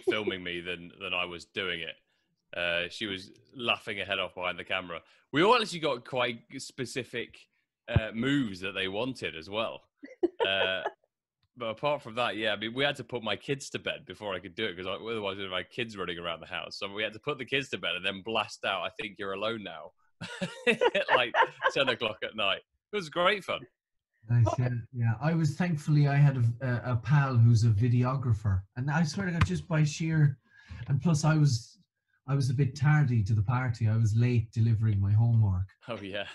filming me than I was doing it. She was laughing her head off behind the camera. We all actually got quite specific moves that they wanted as well. But apart from that, yeah, I mean, we had to put my kids to bed before I could do it, because otherwise we had my kids running around the house. So we had to put the kids to bed and then blast out, I Think You're Alone Now, at like 10 o'clock at night. It was great fun. Nice, yeah. I was thankfully I had a pal who's a videographer, and I swear to God, just by sheer, and plus I was a bit tardy to the party. I was late delivering my homework. Oh yeah.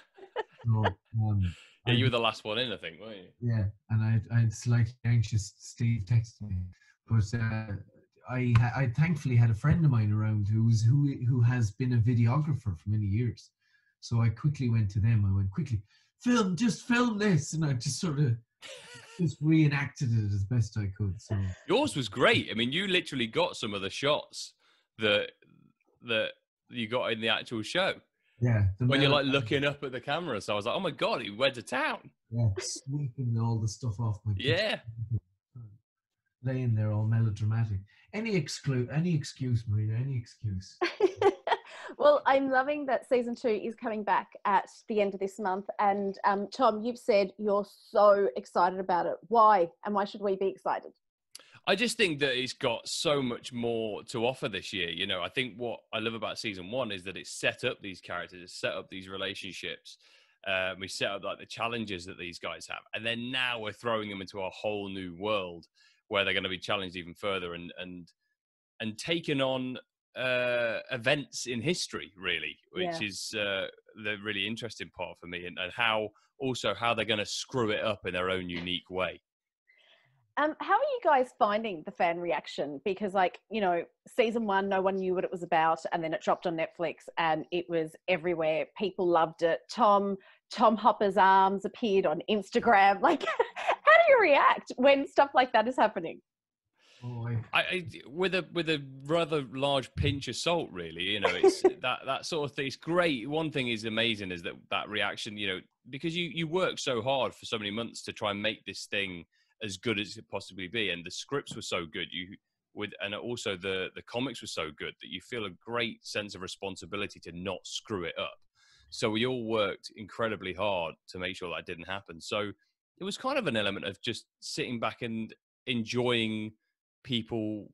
So, yeah, you were the last one in, I think, weren't you? Yeah, and I had slightly anxious Steve texted me, but I thankfully had a friend of mine around who has been a videographer for many years. So I quickly went to them. I went, quickly, just film this, and I just sort of just reenacted it as best I could. So yours was great. I mean, you literally got some of the shots that you got in the actual show. Yeah. When you're like looking up at the camera. So I was like, oh my God, he went to town. Yeah, sweeping all the stuff off my kitchen. Yeah. Laying there all melodramatic. Any excuse, Marina, any excuse. Well, I'm loving that season 2 is coming back at the end of this month. And Tom, you've said you're so excited about it. Why? And why should we be excited? I just think that it's got so much more to offer this year. You know, I think what I love about season one is that it's set up these characters, it's set up these relationships. We set up like the challenges that these guys have, and then now we're throwing them into a whole new world where they're going to be challenged even further and taken on events in history, really, which is the really interesting part for me, and how they're going to screw it up in their own unique way. How are you guys finding the fan reaction? Because, like, you know, season one, no one knew what it was about, and then it dropped on Netflix, and it was everywhere. People loved it. Tom Hopper's arms appeared on Instagram. Like, how do you react when stuff like that is happening? Oh, I with a rather large pinch of salt, really. You know, it's that sort of thing. It's great. One thing is amazing is that reaction. You know, because you work so hard for so many months to try and make this thing as good as it possibly be, and the scripts were so good, and also the comics were so good that you feel a great sense of responsibility to not screw it up. So we all worked incredibly hard to make sure that didn't happen. So it was kind of an element of just sitting back and enjoying people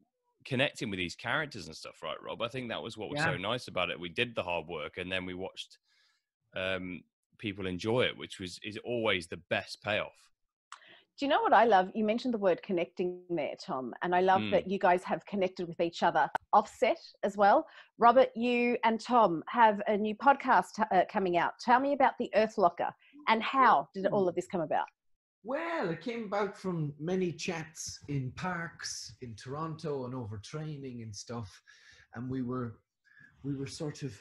connecting with these characters and stuff, right, Rob? I think that was what was so nice about it. We did the hard work, and then we watched people enjoy it, which is always the best payoff. Do you know what I love? You mentioned the word connecting there, Tom, and I love that you guys have connected with each other offset as well. Robert, you and Tom have a new podcast coming out. Tell me about the Earth Locker, and how did all of this come about? Well, it came about from many chats in parks in Toronto and overtraining and stuff, and we were sort of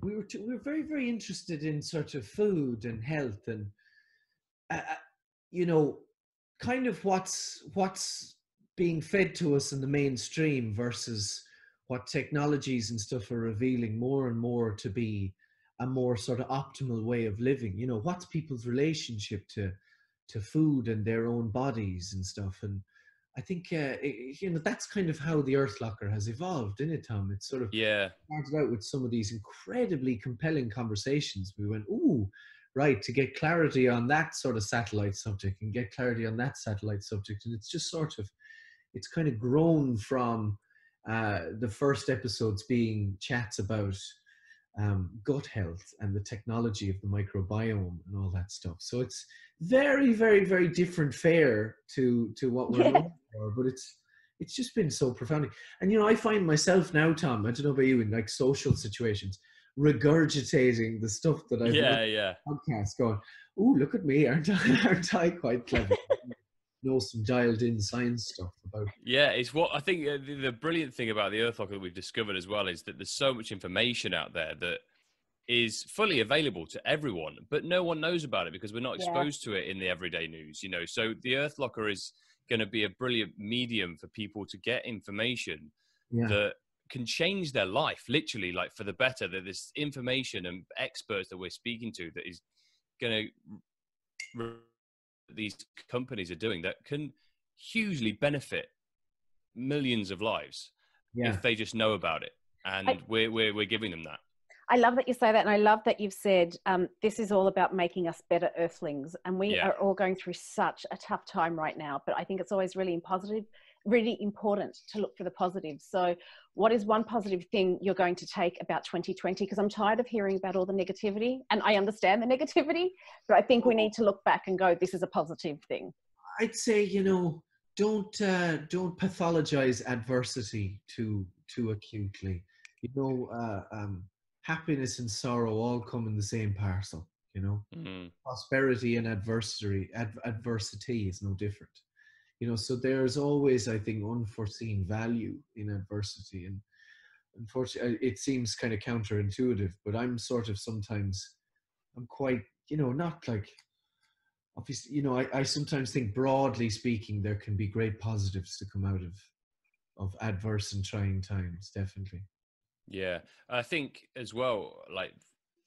we were very, very interested in sort of food and health and you know, kind of what's being fed to us in the mainstream versus what technologies and stuff are revealing more and more to be a more sort of optimal way of living. You know, what's people's relationship to food and their own bodies and stuff. And I think you know, that's kind of how the Earth Locker has evolved, isn't it, Tom? It's sort of started out with some of these incredibly compelling conversations. We went, ooh, right, to get clarity on that sort of satellite subject and get clarity on that satellite subject. And it's just sort of, it's kind of grown from the first episodes being chats about gut health and the technology of the microbiome and all that stuff. So it's very, very, very different fare to what we're known for, but it's just been so profoundly. And, you know, I find myself now, Tom, I don't know about you, in like social situations, regurgitating the stuff that I've podcast going, oh, look at me, aren't I quite clever? Know some dialed in science stuff about. Yeah, it's what I think the brilliant thing about the Earth Locker that we've discovered as well is that there's so much information out there that is fully available to everyone, but no one knows about it because we're not exposed to it in the everyday news, you know. So the Earth Locker is going to be a brilliant medium for people to get information that can change their life, literally, like for the better. That this information and experts that we're speaking to that is going to these companies are doing that can hugely benefit millions of lives if they just know about it, and we're giving them that. I love that you say that, and I love that you've said this is all about making us better Earthlings, and we are all going through such a tough time right now, but I think it's always really important to look for the positives. So what is one positive thing you're going to take about 2020? Because I'm tired of hearing about all the negativity, and I understand the negativity, but I think we need to look back and go, this is a positive thing. I'd say, you know, don't pathologize adversity too acutely. You know, happiness and sorrow all come in the same parcel, you know. Prosperity and adversity is no different. You know, so there's always, I think, unforeseen value in adversity. And unfortunately, it seems kind of counterintuitive, but I'm sort of sometimes, I'm quite, you know, not like, obviously, you know, I sometimes think broadly speaking, there can be great positives to come out of adverse and trying times, definitely. Yeah, I think as well, like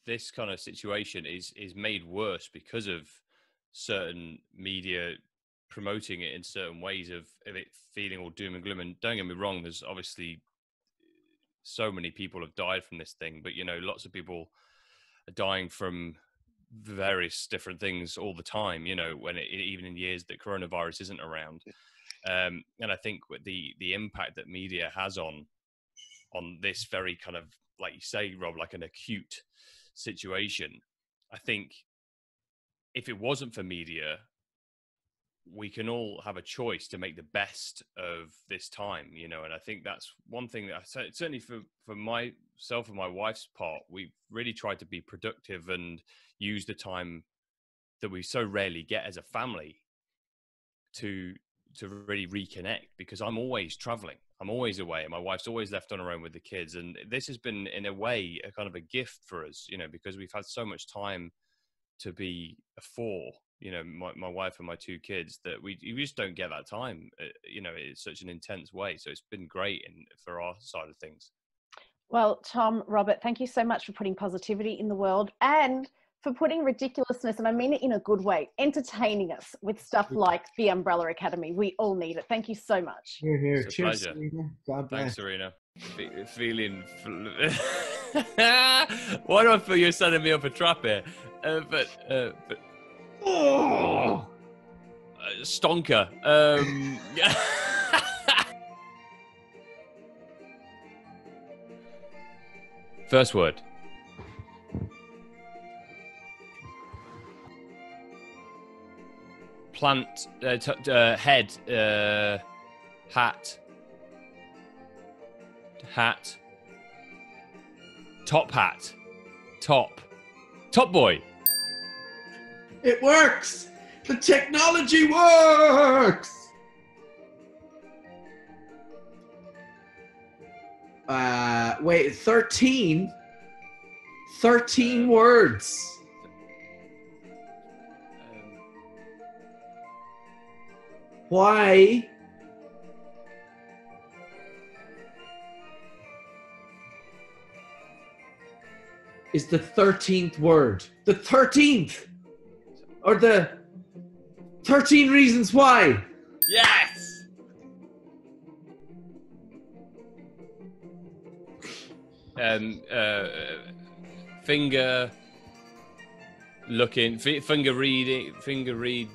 this kind of situation is made worse because of certain media promoting it in certain ways of it feeling all doom and gloom. And don't get me wrong, there's obviously so many people have died from this thing, but you know, lots of people are dying from various different things all the time, you know, when even in years that coronavirus isn't around. And I think with the impact that media has on this very kind of, like you say, Rob, like an acute situation, I think if it wasn't for media, we can all have a choice to make the best of this time, you know. And I think that's one thing that certainly for myself and my wife's part, we've really tried to be productive and use the time that we so rarely get as a family to really reconnect, because I'm always traveling, I'm always away, and my wife's always left on her own with the kids. And this has been, in a way, a kind of a gift for us, you know, because we've had so much time to be a four, you know, my wife and my two kids, that we just don't get that time, you know, it's such an intense way. So it's been great for our side of things. Well, Tom, Robert, thank you so much for putting positivity in the world and for putting ridiculousness, and I mean it in a good way, entertaining us with stuff like the Umbrella Academy. We all need it. Thank you so much. Here, here. It's a Cheers, pleasure. Serena. God bless. Thanks, Serena. Feeling. Why do I feel you're setting me up a trap here? But Oh! Stonker. First word. Plant. Head. Hat. Hat. Top hat. Top boy. It works! The technology works! Wait, 13? 13 words. Why? Is the 13th word. The 13th! Or the 13 reasons why. Yes! Finger looking, finger read,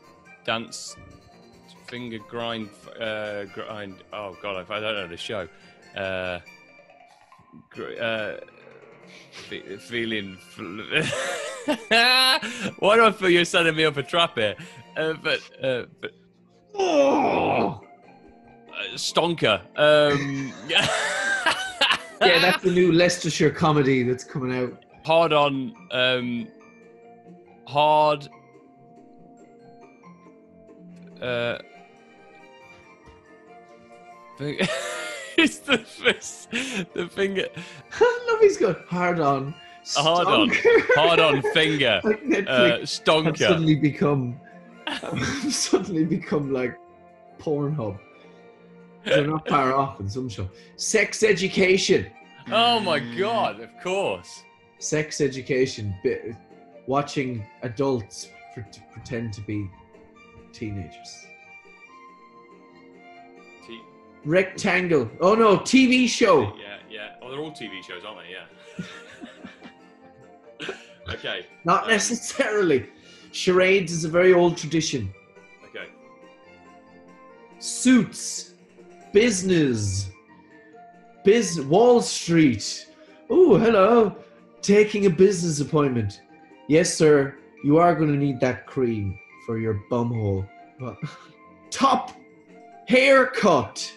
dance, finger grind, grind. Oh God, I don't know the show. Feeling. Why do I feel you're setting me up a trap here? But Oh! Stonker. Yeah, that's the new Leicestershire comedy that's coming out. Hard on. Hard. It's the finger. I love he's got hard on. Hard on. Hard on finger. Like Netflix Stonker. Suddenly become like Pornhub. They're not far off in some show. Sex education. Oh my God! Of course. Sex education. Watching adults pretend to be teenagers. Rectangle. Oh no, TV show. Yeah. Oh, they're all TV shows, aren't they? Yeah. Okay. Not necessarily. Charades is a very old tradition. Okay. Suits. Business. Wall Street. Oh, hello. Taking a business appointment. Yes, sir. You are going to need that cream for your bumhole. What? Top haircut.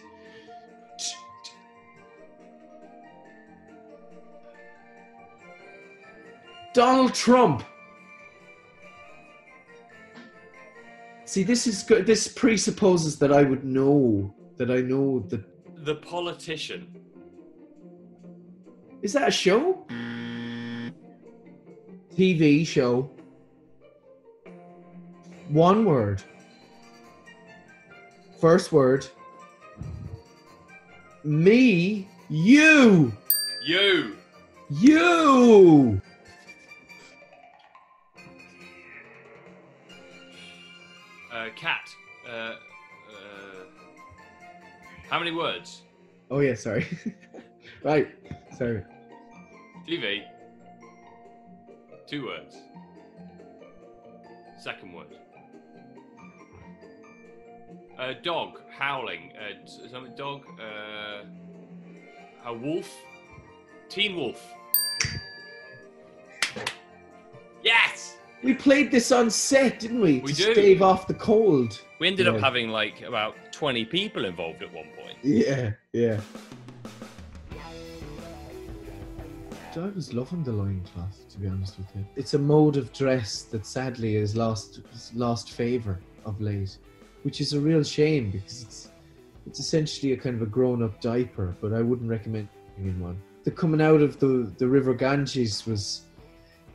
Donald Trump. See, this is good. This presupposes that I would know that I know that. The Politician. Is that a show? TV show. One word. First word. Me. You. You. You. Cat. How many words? Oh yeah, sorry. Right, sorry. TV. 2 words. Second word. Dog howling. Something dog. A wolf. Teen Wolf. Yes. We played this on set, didn't we? We to do. stave off the cold. We ended up having like about 20 people involved at one point. Yeah, yeah. I was loving the loincloth, to be honest with you. It's a mode of dress that sadly has lost favour of late, which is a real shame because it's essentially a kind of a grown-up diaper, but I wouldn't recommend being in one. The coming out of the River Ganges was,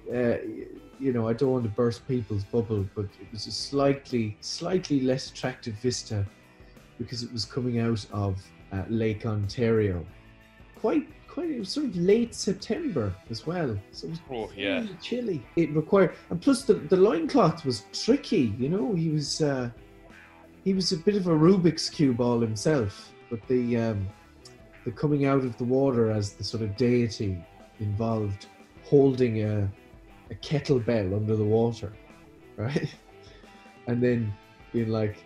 you know, I don't want to burst people's bubble, but it was a slightly less attractive vista because it was coming out of Lake Ontario. Quite, it was sort of late September as well. So it was really chilly. It required, and plus the loincloth was tricky, you know, he was a bit of a Rubik's Cube all himself, but the coming out of the water as the sort of deity involved holding a kettlebell under the water, right? And then being like,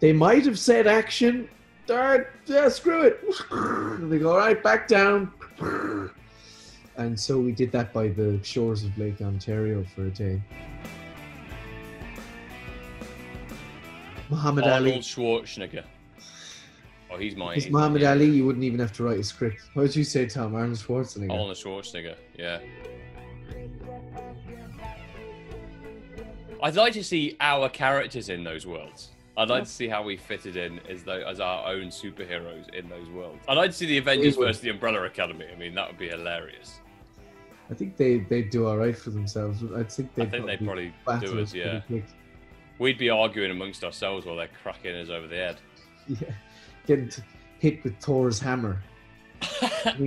they might have said action, screw it. And they go, all right, back down. And so we did that by the shores of Lake Ontario for a day. Muhammad Ali. Arnold Schwarzenegger. Oh, he's mine. It's Muhammad Ali, you wouldn't even have to write a script. What did you say, Tom? Arnold Schwarzenegger. Arnold Schwarzenegger, yeah. I'd like to see our characters in those worlds. I'd like to see how we fitted in as our own superheroes in those worlds. I'd like to see the Avengers versus the Umbrella Academy. I mean, that would be hilarious. I think they'd do all right for themselves. I think they'd probably do us, yeah. We'd be arguing amongst ourselves while they're cracking us over the head. Yeah, getting hit with Thor's hammer.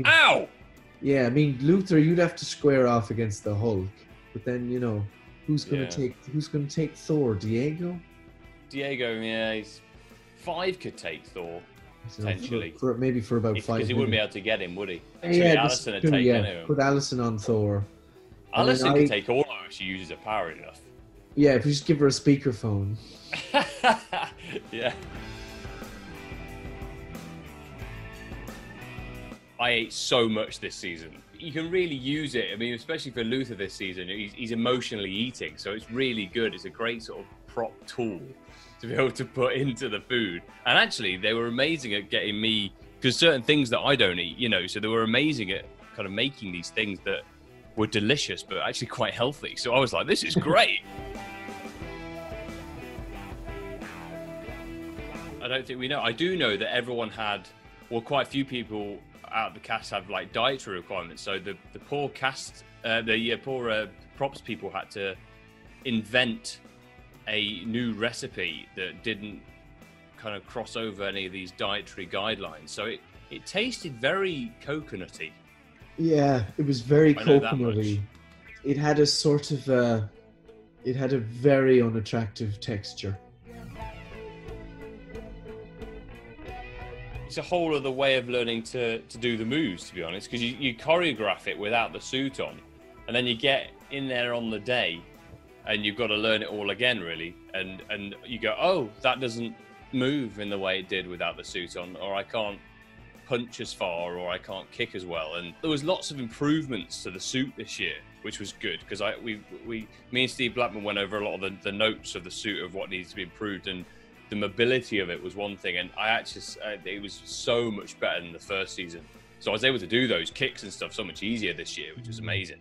Ow! Yeah, I mean, Luther, you'd have to square off against the Hulk, but then you know, who's gonna take Thor? Diego, yeah, 5 could take Thor potentially. Maybe for about 5. Because he wouldn't be able to get him, would he? Yeah, Allison would take him. Put Allison on Thor. Allison could take all of her if she uses her power enough. Yeah, if you just give her a speakerphone. Yeah. I ate so much this season. You can really use it. I mean, especially for Luther this season, he's emotionally eating, so it's really good. It's a great sort of prop tool to be able to put into the food. And actually, they were amazing at getting me, because certain things that I don't eat, you know, so they were amazing at kind of making these things that were delicious, but actually quite healthy. So I was like, this is great. I don't think we know. I do know that everyone had, well, quite a few people out of the cast have like dietary requirements. So the poor cast, poor props people had to invent a new recipe that didn't kind of cross over any of these dietary guidelines. So it tasted very coconutty. Yeah, it was very coconutty. It had a sort of it had a very unattractive texture. It's a whole other way of learning to do the moves, to be honest, because you choreograph it without the suit on, and then you get in there on the day and you've got to learn it all again, really, and you go, oh, that doesn't move in the way it did without the suit on, or I can't punch as far, or I can't kick as well. And there was lots of improvements to the suit this year, which was good, because me and Steve Blackman went over a lot of the notes of the suit of what needs to be improved, and the mobility of it was one thing, and I actually it was so much better than the first season. So I was able to do those kicks and stuff so much easier this year, which was amazing.